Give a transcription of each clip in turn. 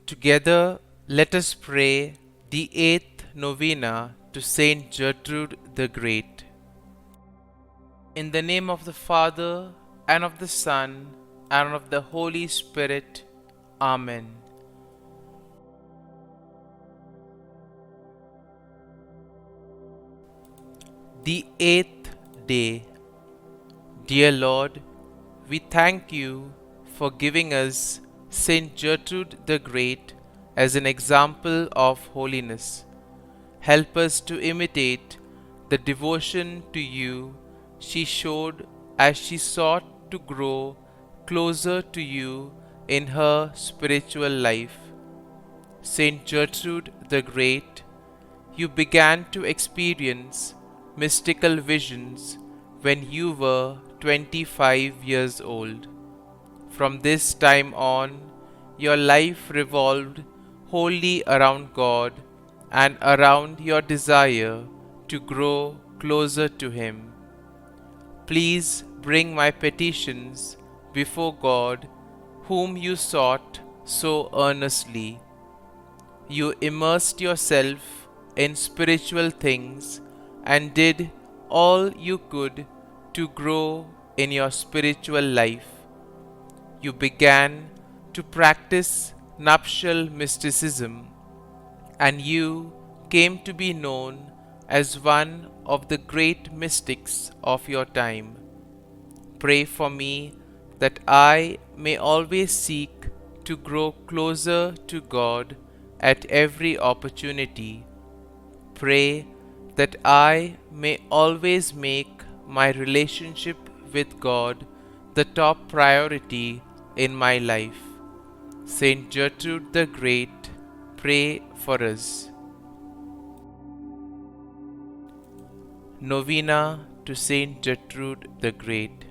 Together, let us pray the eighth novena to St Gertrude the Great. In the name of the Father, and of the Son, and of the Holy Spirit. Amen. The eighth day. Dear Lord, we thank you for giving us St Gertrude the Great as an example of holiness. Help us to imitate the devotion to you she showed as she sought to grow closer to you in her spiritual life. St Gertrude the Great, you began to experience mystical visions when you were 25 years old. From this time on, your life revolved wholly around God and around your desire to grow closer to Him. Please bring my petitions before God, whom you sought so earnestly. You immersed yourself in spiritual things and did all you could to grow in your spiritual life. You began to practice nuptial mysticism, and you came to be known as one of the great mystics of your time. Pray for me that I may always seek to grow closer to God at every opportunity. Pray that I may always make my relationship with God the top priority in my life. St. Gertrude the Great, pray for us. Novena to St. Gertrude the Great.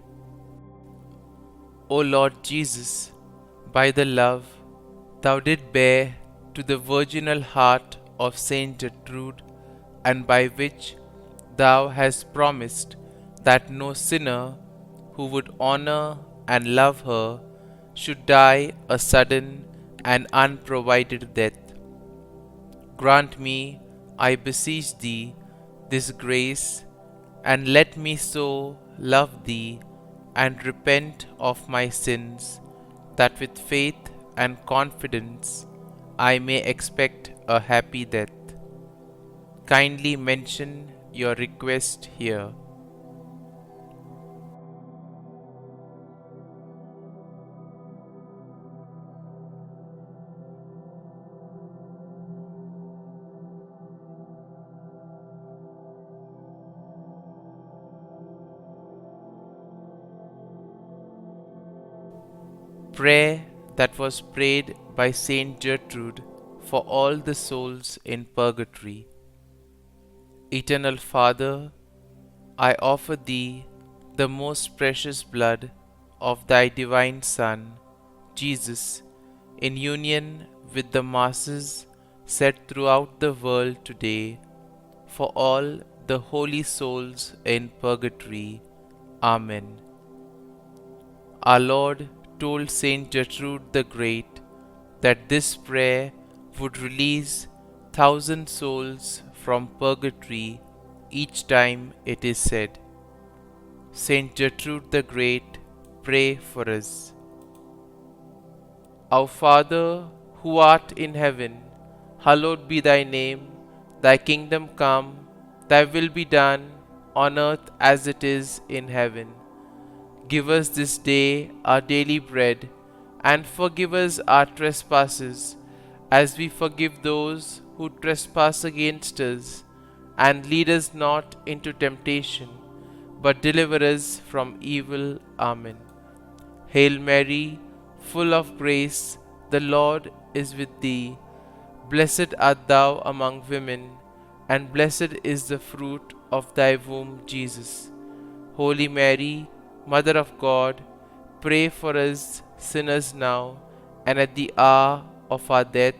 O Lord Jesus, by the love Thou did bear to the virginal heart of St. Gertrude, and by which Thou hast promised that no sinner who would honor and love her should die a sudden and unprovided death. Grant me, I beseech Thee, this grace, and let me so love Thee and repent of my sins, that with faith and confidence I may expect a happy death. Kindly mention your request here. Prayer that was prayed by Saint Gertrude for all the souls in purgatory. Eternal Father, I offer Thee the most precious blood of Thy divine Son, Jesus, in union with the masses said throughout the world today, for all the holy souls in purgatory. Amen. Our Lord told St. Gertrude the Great that this prayer would release 1,000 souls from purgatory each time it is said. St. Gertrude the Great, pray for us. Our Father, who art in heaven, hallowed be Thy name. Thy kingdom come, Thy will be done, on earth as it is in heaven. Give us this day our daily bread, and forgive us our trespasses, as we forgive those who trespass against us. And lead us not into temptation, but deliver us from evil. Amen. Hail Mary, full of grace, the Lord is with thee. Blessed art thou among women, and blessed is the fruit of thy womb, Jesus. Holy Mary, Mother of God, pray for us sinners now and at the hour of our death.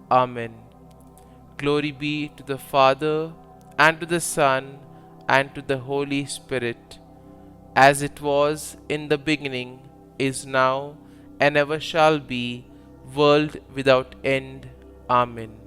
Amen. Glory be to the Father, and to the Son, and to the Holy Spirit, as it was in the beginning, is now, and ever shall be, world without end. Amen.